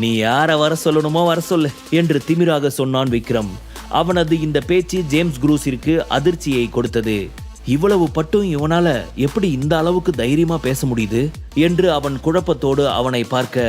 நீ யார வர சொல்லணுமோ வர சொல்லு என்று திமிராக சொன்னான் விக்ரம். அவனது இந்த பேச்சு ஜேம்ஸ் குரூஸிற்கு அதிர்ச்சியை கொடுத்தது. இவ்வளவு பட்டும் இவனால எப்படி இந்த அளவுக்கு தைரியமா பேச முடியுது என்று அவன் குழப்பத்தோடு அவனை பார்க்க,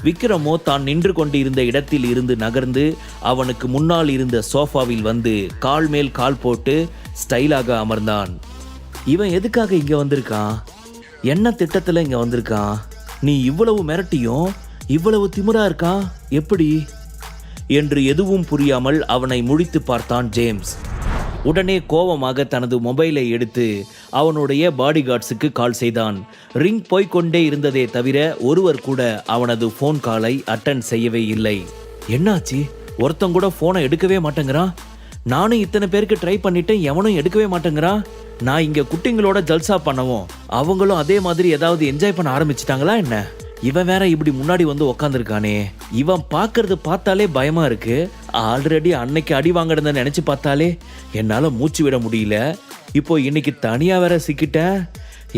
விக்ரமோ தான் நின்று கொண்டிருந்த இடத்தில் இருந்து நகர்ந்து அவனுக்கு முன்னால் இருந்த சோஃபாவில் வந்து கால் மேல் கால் போட்டு ஸ்டைலாக அமர்ந்தான். இவன் எதுக்காக இங்க வந்திருக்கான்? என்ன திட்டத்துல இங்க வந்திருக்கான்? நீ இவ்வளவு மிரட்டியும் இவ்வளவு திமிரா இருக்கான் எப்படி என்று எதுவும் புரியாமல் அவனை முழித்து பார்த்தான் ஜேம்ஸ். உடனே கோபமாக தனது மொபைலை எடுத்து அவனுடைய பாடிகார்ட்ஸுக்கு கால் செய்தான். ரிங் போய்கொண்டே இருந்ததே தவிர ஒருவர் கூட அவனது ஃபோன் காலை அட்டன் செய்யவே இல்லை. என்னாச்சு? ஒருத்தன் கூட ஃபோனை எடுக்கவே மாட்டேங்கிறான். நானும் இத்தனை பேருக்கு ட்ரை பண்ணிட்டேன், எவனும் எடுக்கவே மாட்டேங்கிறான். நான் இங்க குட்டிங்களோட ஜல்சா பண்ணவும் அவங்களும் அதே மாதிரி ஏதாவது என்ஜாய் பண்ண ஆரம்பிச்சிட்டாங்களா என்ன? இவன் வேற இப்படி முன்னாடி வந்து உக்காந்துருக்கானே. இவன் பார்க்கறது பார்த்தாலே பயமா இருக்கு. ஆல்ரெடி அன்னைக்கு அடி வாங்கினத நினைச்சு பார்த்தாலே என்னால மூச்சு விட முடியல. இப்போ இன்னைக்கு தனியா வேற சிக்கிட்டேன்.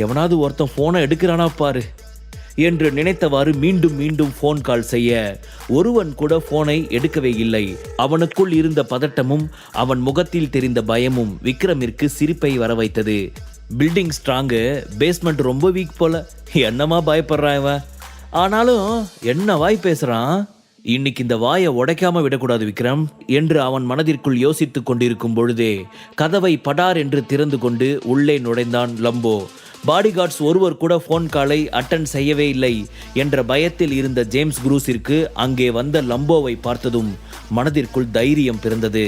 எவனாவது ஒருத்தன் போனை எடுக்கிறானா பாரு என்று நினைத்தவாறு மீண்டும் மீண்டும் போன் கால் செய்ய ஒருவன் கூட போனை எடுக்கவே இல்லை. அவனுக்குள் இருந்த பதட்டமும் அவன் முகத்தில் தெரிந்த பயமும் விக்ரமிற்கு சிரிப்பை வர வைத்தது. பில்டிங் ஸ்ட்ராங்கு, பேஸ்மெண்ட் ரொம்ப வீக் போல. என்னமா பயப்படுறான் இவன்? ஆனாலும் என்ன வாய் பேசுறான்? இன்னைக்கு இந்த வாயை உடைக்காம விடக்கூடாது விக்ரம் என்று அவன் மனதிற்குள் யோசித்துக் கொண்டிருக்கும் பொழுதே கதவை படார் என்று திறந்து கொண்டு உள்ளே நுழைந்தான் லம்போ. பாடிகார்ட்ஸ் ஒருவர் கூட போன் காலை அட்டன் செய்யவே இல்லை என்ற பயத்தில் இருந்த ஜேம்ஸ் குரூஸிற்கு அங்கே வந்த லம்போவை பார்த்ததும் மனதிற்குள் தைரியம் பிறந்தது.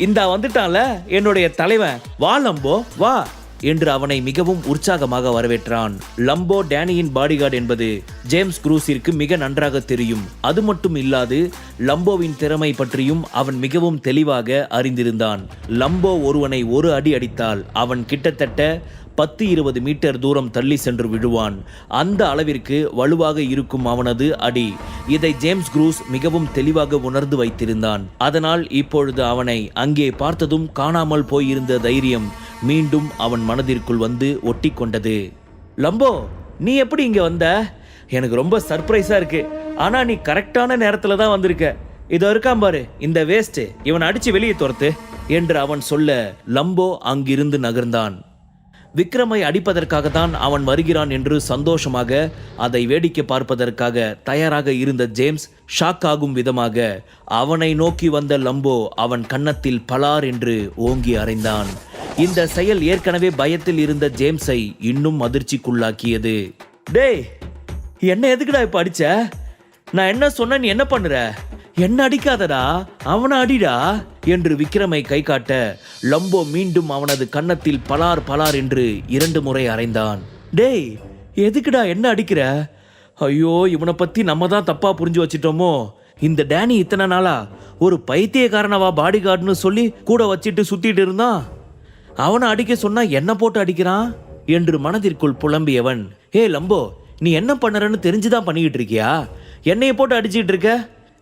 இந்தா வந்துட்டான்ல என்னுடைய தலைவன், வா லம்போ வா என்று அவனை மிகவும் உற்சாகமாக வரவேற்றான். லம்போ டேனியின் பாடிகார்டு என்பது ஜேம்ஸ் குரூஸிற்கு மிக நன்றாக தெரியும். அது மட்டும் இல்லாது லம்போவின் திறமை பற்றியும் அவன் மிகவும் தெளிவாக அறிந்திருந்தான். லம்போ ஒருவனை ஒரு அடி அடித்தால் அவன் கிட்டத்தட்ட 10-20 மீட்டர் தூரம் தள்ளி சென்று விழுவான். அந்த அளவிற்கு வலுவாக இருக்கும் அவனது அடி. இதை ஜேம்ஸ் குரூஸ் மிகவும் தெளிவாக உணர்ந்து வைத்திருந்தான். அதனால் இப்பொழுது அவனை அங்கே பார்த்ததும் காணாமல் போயிருந்த தைரியம் மீண்டும் அவன் மனதிற்குள் வந்து ஒட்டி கொண்டது. லம்போ, நீ எப்படி இங்க வந்த? எனக்கு ரொம்ப சர்ப்ரைஸா இருக்கு. ஆனா நீ கரெக்டான நேரத்துல தான் வந்திருக்க. இதோ இருக்கான் பாரு இந்த வேஸ்ட், இவன் அடிச்சு வெளியே துரத்து என்று அவன் சொல்ல லம்போ அங்கிருந்து நகர்ந்தான். விக்ரமை அடிப்பதற்காக தான் அவன் வருகிறான் என்று சந்தோஷமாக அதை வேடிக்கை பார்ப்பதற்காக தயாராக இருந்த ஜேம்ஸ் ஷாக் ஆகும் விதமாக அவனை நோக்கி வந்த லம்போ அவன் கன்னத்தில் பலார் என்று ஓங்கி அறைந்தான். இந்த செயல் ஏற்கனவே பயத்தில் இருந்த ஜேம்ஸை இன்னும் அதிர்ச்சிக்குள்ளாக்கியது. டேய், என்ன எதுக்குடா இப்ப அடிச்ச? நான் என்ன சொன்ன, நீ என்ன பண்ணுற? என்ன அடிக்காதடா, அவனை அடிடா என்று விக்ரமை கை காட்ட லம்போ மீண்டும் அவனது கன்னத்தில் பலார் பலார் என்று 2 முறை அறைந்தான். டேய், எதுக்குடா என்ன அடிக்கிற? ஐயோ, இவனை பத்தி நம்ம தான் தப்பா புரிஞ்சு வச்சிட்டோமோ. இந்த டேனி இத்தனை நாளா ஒரு பைத்தியக்காரனவா பாடிகார்டுன்னு சொல்லி கூட வச்சிட்டு சுத்திட்டு இருந்தான். அவனை அடிக்க சொன்னா என்ன போட்டு அடிக்கிறான் என்று மனதிற்குள் புலம்பியவன், ஏ லம்போ, நீ என்ன பண்ணுறன்னு தெரிஞ்சுதான் பண்ணிக்கிட்டு இருக்கியா? என்னைய போட்டு அடிச்சுட்டு இருக்க?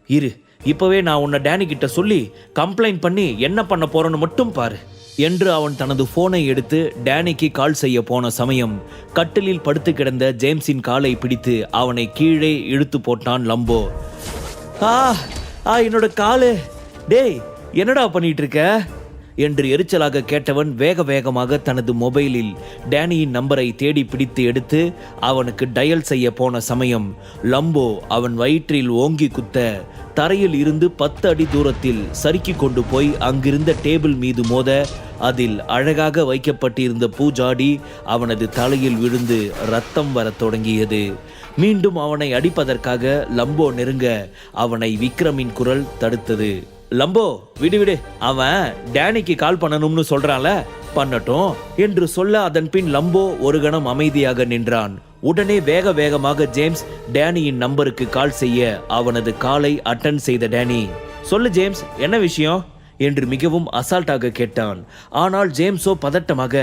இரு, இப்பவே நான் உன்னை டேனி கிட்ட சொல்லி கம்ப்ளைண்ட் பண்ணி என்ன பண்ண போறேன்னு மட்டும் பாரு என்று அவன் தனது போனை எடுத்து டேனிக்கு கால் செய்ய போன சமயம் கட்டிலில் படுத்து கிடந்த ஜேம்ஸின் காலை பிடித்து அவனை கீழே இழுத்து போட்டான் லம்போ. என்னோட காலு. டேய், என்னடா பண்ணிட்டு இருக்க என்று எரிச்சலாக கேட்டவன் வேக வேகமாக தனது மொபைலில் டேனியின் நம்பரை தேடி பிடித்து எடுத்து அவனுக்கு டயல் செய்ய போன சமயம் லம்போ அவன் வயிற்றில் ஓங்கி குத்த தரையில் இருந்து 10 அடி தூரத்தில் சறுக்கி கொண்டு போய் அங்கிருந்த டேபிள் மீது மோத அதில் அழகாக வைக்கப்பட்டிருந்த பூஜாடி அவனது தலையில் விழுந்து ரத்தம் வர தொடங்கியது. மீண்டும் அவனை அடிப்பதற்காக லம்போ நெருங்க அவனை விக்ரமின் குரல் தடுத்தது. லம்போ, விடு விடு, அவன் டேனிக்கு கால் பண்ணணும்னு சொல்றான்ல, பண்ணட்டும் என்று சொல்ல அதன் பின் லம்போ ஒரு கணம் அமைதியாக நின்றான். உடனே வேக வேகமாக ஜேம்ஸ் டேனியின் நம்பருக்கு கால் செய்ய அவனது காலை அட்டன் செய்த டேனி, சொல்லு ஜேம்ஸ், என்ன விஷயம் என்று மிகவும் அசால்ட்டாக கேட்டான். ஆனால் ஜேம்ஸோ பதட்டமாக,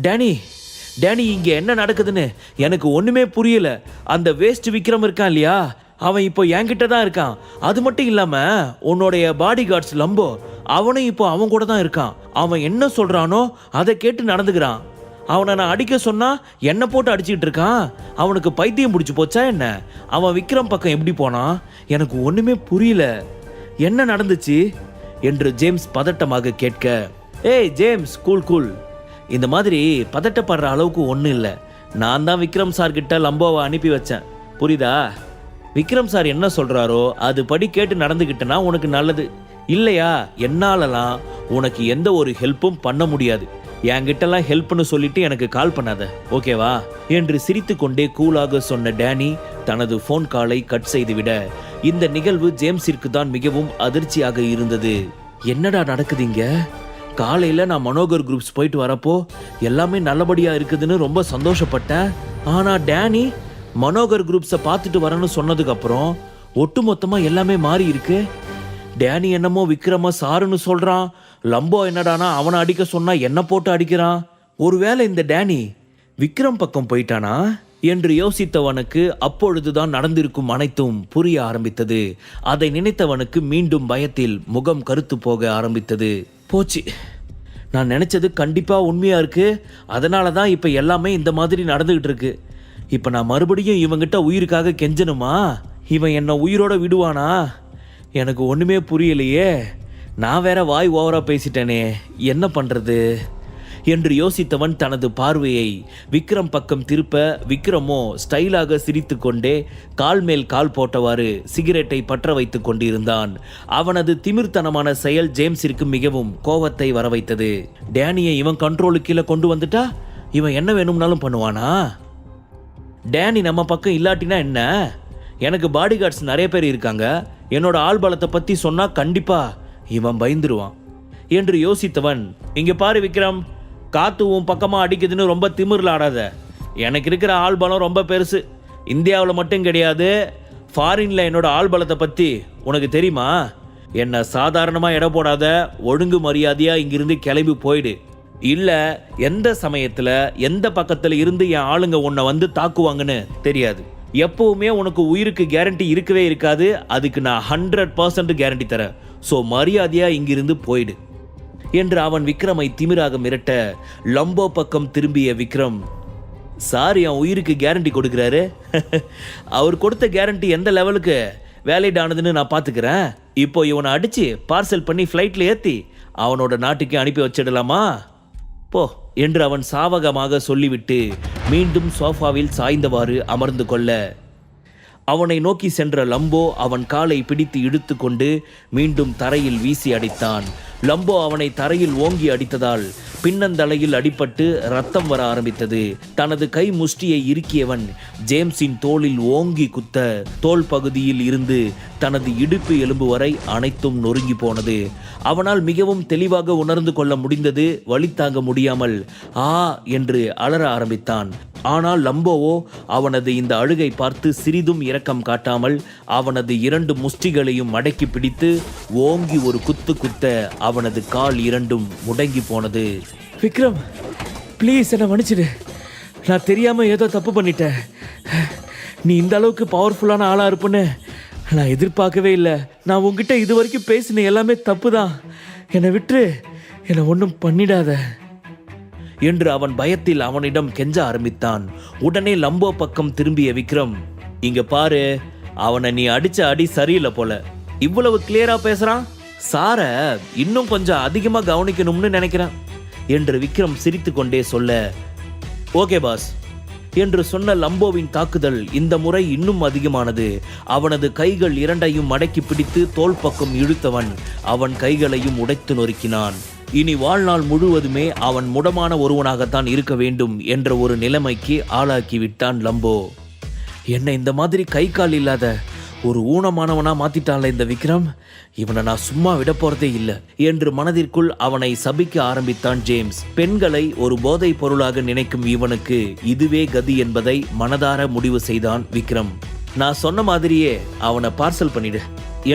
டேனி இங்க என்ன நடக்குதுன்னு எனக்கு ஒண்ணுமே புரியல. அந்த வேஸ்ட் விக்ரம் இருக்கான் இல்லையா, அவன் இப்போ என்கிட்ட தான் இருக்கான். அது மட்டும் இல்லாம உன்னுடைய பாடிகார்ட்ஸ் லம்போ, அவனும் இப்போ அவன் கூட தான் இருக்கான். அவன் என்ன சொல்றானோ அதை கேட்டு நடந்துக்கிறான். அவனை நான் அடிக்க சொன்னா என்ன போட்டு அடிச்சுக்கிட்டு இருக்கான். அவனுக்கு பைத்தியம் பிடிச்சி போச்சா என்ன? அவன் விக்ரம் பக்கம் எப்படி போனான்? எனக்கு ஒண்ணுமே புரியல. என்ன நடந்துச்சு என்று ஜேம்ஸ் பதட்டமாக கேட்க, ஏய் ஜேம்ஸ், கூல் கூல், இந்த மாதிரி பதட்டப்படுற அளவுக்கு ஒன்றும் இல்லை. நான் தான் விக்ரம் சார் கிட்ட லம்போவை அனுப்பி வச்சேன், புரியுதா? விக்ரம் சார் என்ன சொல்றாரோ அது படி கேட்டு நடந்துக்கிட்டனா உனக்கு நல்லது. இல்லையா என்னாலலாம் உனக்கு எந்த ஒரு ஹெல்ப்பும் பண்ண முடியாது. என்கிட்டலாம் ஹெல்ப்னு சொல்லிட்டு எனக்கு கால் பண்ணாத, ஓகேவா என்று சிரித்து கொண்டே கூலாக சொன்ன டேனி தனது ஃபோன் காலை கட் செய்துவிட, இந்த நிகழ்வு ஜேம்ஸிற்கு தான் மிகவும் அதிர்ச்சியாக இருந்தது. என்னடா நடக்குதுங்க? காலையில் நான் மனோகர் குரூப்ஸ் போயிட்டு வரப்போ எல்லாமே நல்லபடியாக இருக்குதுன்னு ரொம்ப சந்தோஷப்பட்டேன். ஆனால் டேனி மனோகர் குரூப்ஸை பார்த்துட்டு வரேன்னு சொன்னதுக்கப்புறம் ஒட்டுமொத்தமாக எல்லாமே மாறி இருக்கு. டேனி என்னமோ விக்ரம சாருன்னு சொல்கிறான், லம்போ என்னடானா அவனை அடிக்க சொன்னா என்ன போட்டு அடிக்கிறான். ஒருவேளை இந்த டேனி விக்ரம் பக்கம் போயிட்டானா என்று யோசித்தவனுக்கு அப்பொழுதுதான் நடந்திருக்கும் அனைத்தும் புரிய ஆரம்பித்தது. அதை நினைத்தவனுக்கு மீண்டும் பயத்தில் முகம் கருத்து போக ஆரம்பித்தது. போச்சு, நான் நினைச்சது கண்டிப்பா உண்மையா இருக்கு. அதனால தான் இப்ப எல்லாமே இந்த மாதிரி நடந்துகிட்டு இருக்கு. இப்ப நான் மறுபடியும் இவங்கிட்ட உயிருக்காக கெஞ்சணுமா? இவன் என்ன உயிரோட விடுவானா? எனக்கு ஒண்ணுமே புரியலையே. நான் வேற வாய் ஓவரா பேசிட்டேனே, என்ன பண்றது என்று யோசித்தவன் தனது பார்வையை விக்ரம் பக்கம் திருப்ப, விக்ரமோ ஸ்டைலாக சிரித்து கொண்டே கால் மேல் கால் போட்டவாறு சிகரெட்டை பற்ற வைத்து கொண்டிருந்தான். அவனது திமிர்த்தனமான செயல் ஜேம்ஸிற்கு மிகவும் கோபத்தை வரவைத்தது. டேனியை இவன் கண்ட்ரோலுக்கு கீழே கொண்டு வந்துட்டா இவன் என்ன வேணும்னாலும் பண்ணுவானா? டேனி நம்ம பக்கம் இல்லாட்டினா என்ன? எனக்கு பாடி கார்ட்ஸ் நிறைய பேர் இருக்காங்க. என்னோட ஆள் பலத்தை பத்தி சொன்னா கண்டிப்பா இவன் பயந்துருவான் என்று யோசித்தவன், இங்க பாரு விக்ரம், காத்து உன் பக்கமா அடிக்குதுன்னு ரொம்ப திமிரில் ஆடாத. எனக்கு இருக்கிற ஆள் பலம் ரொம்ப பெருசு. இந்தியாவில் மட்டும் கிடையாது, ஃபாரின்ல என்னோட ஆள் பலத்தை பற்றி உனக்கு தெரியுமா? என்னை சாதாரணமாக எடை போடாத, ஒழுங்கு மரியாதையாக இங்கிருந்து கிளம்பி போயிடு. இல்லை எந்த சமயத்தில் எந்த பக்கத்தில் இருந்து என் ஆளுங்க உன்னை வந்து தாக்குவாங்கன்னு தெரியாது. எப்பவுமே உனக்கு உயிருக்கு கேரண்டி இருக்கவே இருக்காது. அதுக்கு நான் 100% கேரண்டி தரேன். ஸோ மரியாதையாக இங்கிருந்து போயிடு என்று அவன் விக்ரமை திமிராக மிரட்ட, லம்போ பக்கம் திரும்பிய விக்ரம், சார் என் உயிருக்கு கேரண்டி கொடுக்குறாரு. அவர் கொடுத்த கேரண்டி எந்த லெவலுக்கு வேலிட் ஆனதுன்னு நான் பார்த்துக்கிறேன். இப்போ இவனை அடித்து பார்சல் பண்ணி ஃப்ளைட்டில் ஏற்றி அவனோட நாட்டுக்கு அனுப்பி வச்சிடலாமா? போ என்று அவன் சாவகமாக சொல்லிவிட்டு மீண்டும் சோஃபாவில் சாய்ந்தவாறு அமர்ந்து கொள்ள, அவனை நோக்கி சென்ற லம்போ அவன் காலை பிடித்து இழுத்து கொண்டு மீண்டும் தரையில் வீசி அடித்தான். லம்போ அவனை தரையில் ஓங்கி அடித்ததால் பின்னந்தலையில் அடிபட்டு ரத்தம் வர ஆரம்பித்தது. தனது கை முஷ்டியை இறுக்கியவன் ஜேம்ஸின் தோளில் ஓங்கி குத்த, தோல் பகுதியில் இருந்து தனது இடுப்பு எலும்பு வரை அனைத்தும் நொறுங்கி போனது. அவனால் மிகவும் தெளிவாக உணர்ந்து கொள்ள முடிந்தது. வலி தாங்க முடியாமல் ஆ என்று அலற ஆரம்பித்தான். ஆனால் லம்போவோ அவனது இந்த அழுகை பார்த்து சிறிதும் இரக்கம் காட்டாமல் அவனது 2 முஷ்டிகளையும் மடக்கி பிடித்து ஓங்கி ஒரு குத்து குத்த அவனது கால் 2ம் முடங்கி போனது. விக்ரம், ப்ளீஸ் என்னை மன்னிச்சிடு. நான் தெரியாம ஏதோ தப்பு பண்ணிட்டேன். நீ இந்த அளவுக்கு பவர்ஃபுல்லான ஆளா இருப்பேன்னு நான் எதிர்பார்க்கவே இல்லை. நான் உங்ககிட்ட இது வரைக்கும் பேசின எல்லாமே தப்பு தான். என்னை விட்டு என்னை ஒன்றும் பண்ணிடாத என்று அவன் பயத்தில் அவனிடம் கெஞ்ச ஆரம்பித்தான். உடனே லம்போ பக்கம் திரும்பிய விக்ரம், இங்க பாரு, அவனை நீ அடிச்ச அடி சரியில்லை போல. இவ்வளவு கிளியரா பேசுறான். சார இன்னும் கொஞ்சம் அதிகமா கவனிக்கணும்னு நினைக்கிறேன் என்று விக்ரம் சிரித்து கொண்டே சொல்ல, ஓகே பாஸ் என்று சொன்ன லம்போவின் தாக்குதல் இந்த முறை இன்னும் அதிகமானது. அவனது கைகள் 2ஐயும் மடக்கி பிடித்து தோள் பக்கம் இழுத்தவன் அவன் கைகளையும் உடைத்து நொறுக்கினான். இனி வாழ்நாள் முழுவதுமே அவன் முடமான ஒருவனாகத்தான் இருக்க வேண்டும் என்ற ஒரு நிலைமைக்கு ஆளாக்கி விட்டான் லம்போ. என்ன இந்த மாதிரி கை கால் இல்லாத ஒரு ஊனமானவனா மாத்திட்டான்ல இந்த விக்ரம், இவனை நான் சும்மா விட போறதே இல்லை என்று மனதிற்குள் அவனை சபிக்க ஆரம்பித்தான் ஜேம்ஸ். பெண்களை ஒரு போதைப் பொருளாக நினைக்கும் இவனுக்கு இதுவே கதி என்பதை மனதார முடிவு செய்தான் விக்ரம். நான் சொன்ன மாதிரியே அவனை பார்சல் பண்ணிடு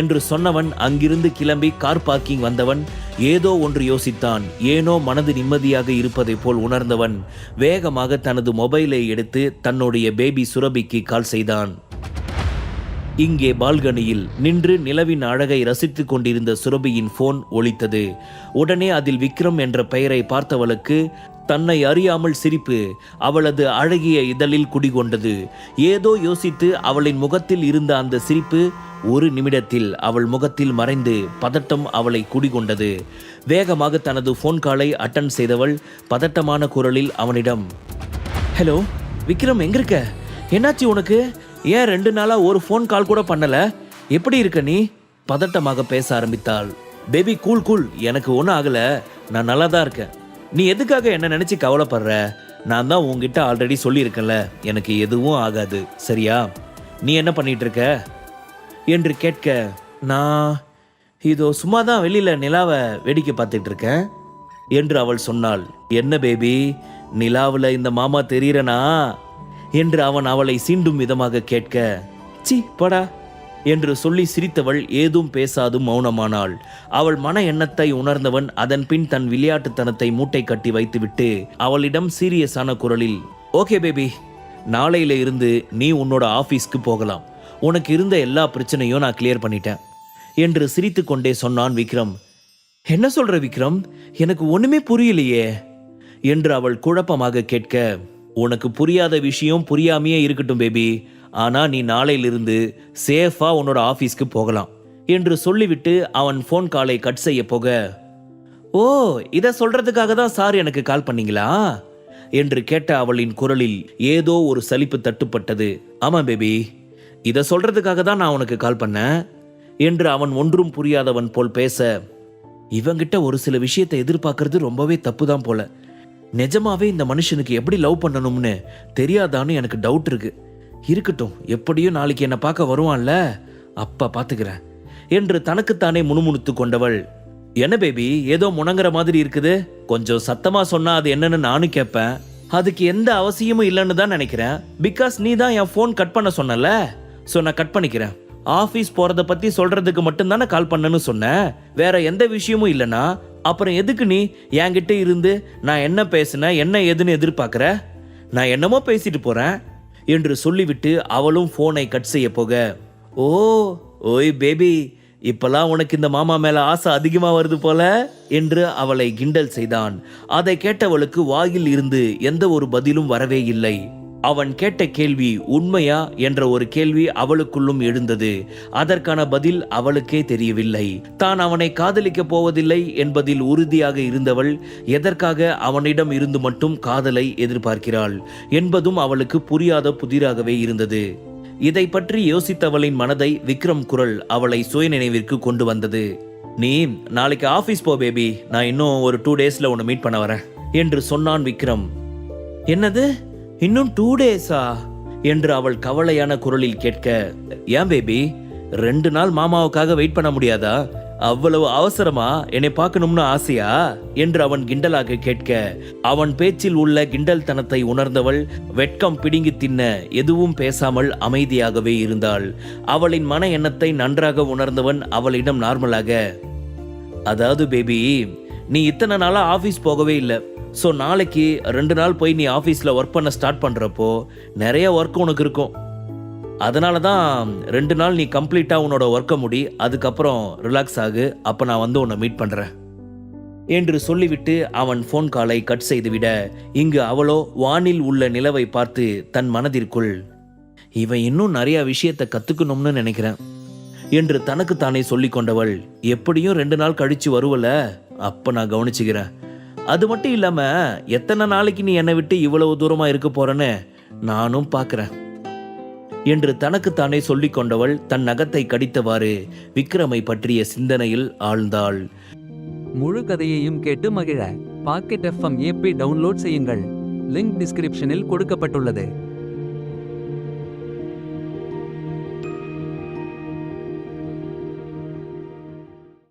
என்று சொன்னவன் அங்கிருந்து கிளம்பி கார் பார்க்கிங் வந்தவன் ஏதோ ஒன்று யோசித்தான். ஏனோ மனது நிம்மதியாக இருப்பதை போல் உணர்ந்தவன் வேகமாக தனது மொபைலை எடுத்து தன்னுடைய பேபி சுரபிக்கு கால் செய்தான். இங்கே பால்கனியில் நின்று நிலவின் அழகை ரசித்துக் கொண்டிருந்த சுரபியின் போன் ஒலித்தது. உடனே அதில் விக்ரம் என்ற பெயரை பார்த்தவளுக்கு தன்னை அறியாமல் சிரிப்பு அவளது அழகிய இதழில் குடிகொண்டது. ஏதோ யோசித்து அவளின் முகத்தில் இருந்த அந்த சிரிப்பு ஒரு நிமிடத்தில் அவள் முகத்தில் மறைந்து பதட்டம் அவளை குடிகொண்டது. வேகமாக தனது ஃபோன் காலை அட்டன் செய்தவள் பதட்டமான குரலில் அவனிடம், ஹலோ விக்ரம், எங்க இருக்க? என்னாச்சு உனக்கு? ஏன் 2 நாளா ஒரு ஃபோன் கால் கூட பண்ணல? எப்படி இருக்க நீ? பதட்டமாக பேச ஆரம்பித்தாள். பேபி கூல் கூல், எனக்கு ஒன்றும் ஆகல, நான் நல்லா தான் இருக்கேன். நீ எதுக்காக என்ன நினைச்சு கவலைப்படுற? நான் தான் உங்ககிட்ட ஆல்ரெடி சொல்லியிருக்கேன்ல, எனக்கு எதுவும் ஆகாது, சரியா? நீ என்ன பண்ணிட்டு இருக்க என்று கேட்க, நான் இதோ சும்மா தான் வெளியில நிலாவை வேடிக்கை பார்த்துட்டு இருக்கேன் என்று அவள் சொன்னாள். என்ன பேபி, நிலாவில் இந்த மாமா தெரியறனா என்று அவன் அவளை சீண்டும் விதமாக கேட்க, சி படா என்று சொல்லி சிரித்தவள் ஏதும் பேசாது மௌனமானாள். அவள் மன எண்ணத்தை உணர்ந்தவன் அதன் பின் தன் விளையாட்டுத்தனத்தை மூட்டை கட்டி வைத்துவிட்டு அவளிடம் சீரியஸான குரலில், ஓகே பேபி, நாளையில இருந்து நீ உன்னோட ஆபீஸ்க்கு போகலாம். உனக்கு இருந்த எல்லா பிரச்சனையும் நான் கிளியர் பண்ணிட்டேன் என்று சிரித்து கொண்டே சொன்னான் விக்ரம். என்ன சொல்ற விக்ரம், எனக்கு ஒண்ணுமே புரியலையே என்று அவள் குழப்பமாக கேட்க, உனக்கு புரியாத விஷயம் புரியாமையே இருக்கட்டும் பேபி, ஆனா நீ நாளையிலிருந்து சேஃபா உன்னோட ஆபீஸ்க்கு போகலாம் என்று சொல்லிவிட்டு அவன் ஃபோன் காலை கட் செய்ய போக, ஓ இத சொல்றதுக்காக தான் சார் எனக்கு கால் பண்ணீங்களா என்று கேட்ட அவளின் குரலில் ஏதோ ஒரு சலிப்பு தட்டுப்பட்டது. ஆமா பேபி, இத சொல்றதுக்காக தான் நான் உனக்கு கால் பண்ணேன் என்று அவன் ஒன்றும் புரியாதவன் போல் பேச, இவங்கிட்ட ஒரு சில விஷயத்தை எதிர்பார்க்கறது ரொம்பவே தப்பு தான் போல. நிஜமாவே இந்த மனுஷனுக்கு எப்படி லவ் பண்ணணும்னு தெரியாதான்னு எனக்கு டவுட் இருக்கு. இருக்கட்டும், எப்படியும் நாளைக்கு என்னை பார்க்க வருவான்ல, அப்ப பாத்துக்கிறேன் என்று தனக்குத்தானே முணுமுணுத்து கொண்டவள், என்ன பேபி ஏதோ முணங்குற மாதிரி இருக்குது, கொஞ்சம் சத்தமா சொன்னா அது என்னன்னு நானும் கேட்பேன். அதுக்கு எந்த அவசியமும் இல்லைன்னு தான் நினைக்கிறேன். பிகாஸ் நீ தான் என் ஃபோன் கட் பண்ண சொன்னல, ஸோ நான் கட் பண்ணிக்கிறேன். ஆஃபீஸ் போறதை பத்தி சொல்றதுக்கு மட்டும்தானே கால் பண்ணன்னு சொன்னேன், வேற எந்த விஷயமும் இல்லைனா அப்புறம் எதுக்கு நீ என்கிட்ட இருந்து நான் என்ன பேசினேன் என்ன ஏதுன்னு எதிர்பார்க்குற? நான் என்னமோ பேசிட்டு போறேன் என்று சொல்லிவிட்டு அவளும் ஃபோனை கட் செய்ய போக, ஓ ஓய் பேபி, இப்பெல்லாம் உனக்கு இந்த மாமா மேல ஆசை அதிகமா வருது போல என்று அவளை கிண்டல் செய்தான். அதை கேட்டவளுக்கு வாயில் இருந்து எந்த ஒரு பதிலும் வரவே இல்லை. அவன் கேட்ட கேள்வி உண்மையா என்ற ஒரு கேள்வி அவளுக்குள்ளும் எழுந்தது. அதற்கான பதில் அவளுக்கே தெரியவில்லை. தான் அவனை காதலிக்க போவதில்லை என்பதில் உறுதியாக இருந்தவள் எதற்காக அவனிடம் இருந்து மட்டும் காதலை எதிர்பார்க்கிறாள் என்பதும் அவளுக்கு புரியாத புதிராகவே இருந்தது. இதை பற்றி யோசித்தவளின் மனதை விக்ரம் குரல் அவளை சுயநினைவிற்கு கொண்டு வந்தது. நீ நாளைக்கு ஆபீஸ் போ பேபி, நான் இன்னும் ஒரு 2 டேஸ்ல உன்னை மீட் பண்ண வரேன் என்று சொன்னான் விக்ரம். என்னது, இன்னும் 2 டேஸா என்று அவள் கவலையான குரலில் கேட்க, ஏன் பேபி 2 நாள் மாமாவுக்காக வெயிட் பண்ண முடியாதா? அவ்வளவு அவசரமா என்னை பார்க்கணும்னு ஆசையா என்று அவன் கிண்டலாக கேட்க, அவன் பேச்சில் உள்ள கிண்டல் தனத்தை உணர்ந்தவள் வெட்கம் பிடுங்கி தின்ன எதுவும் பேசாமல் அமைதியாகவே இருந்தாள். அவளின் மன எண்ணத்தை நன்றாக உணர்ந்தவன் அவளிடம் நார்மலாக, அதாவது பேபி, நீ இத்தனை நாளா ஆபீஸ் போகவே இல்லை, ஸோ நாளைக்கு 2 நாள் போய் நீ ஆஃபீஸில் ஒர்க் பண்ண ஸ்டார்ட் பண்ணுறப்போ நிறைய ஒர்க் உனக்கு இருக்கும். அதனால தான் 2 நாள் நீ கம்ப்ளீட்டாக உன்னோட ஒர்க்கை முடி, அதுக்கப்புறம் ரிலாக்ஸ் ஆகு, அப்போ நான் வந்து உன்னை மீட் பண்ணுறேன் என்று சொல்லிவிட்டு அவன் ஃபோன் காலை கட் செய்துவிட, இங்கு அவளோ வானில் உள்ள நிலவை பார்த்து தன் மனதிற்குள், இவன் இன்னும் நிறைய விஷயத்தை கற்றுக்கணும்னு நினைக்கிறேன் என்று தனக்குத்தானே சொல்லி கொண்டவள், எப்படியும் 2 நாள் கழிச்சு வருவல, அப்போ நான் கவனிச்சுக்கிறேன். அது மட்டும் இல்லாம எத்தனை நாளைக்கு நீ என்னை விட்டு இவ்வளவு தூரமா இருக்க போறன்னு நானும் பார்க்கிறேன் என்று தனக்குத்தானே சொல்லிக் கொண்டவள் தன் நகத்தை கடித்தவாறு விக்ரமை பற்றிய சிந்தனையில் ஆழ்ந்தாள். முழு கதையையும் கேட்டு மகிழ பாக்கெட் FM ஆப்பை டவுன்லோட் செய்யுங்கள். லிங்க் டிஸ்கிரிப்ஷனில் கொடுக்கப்பட்டுள்ளது.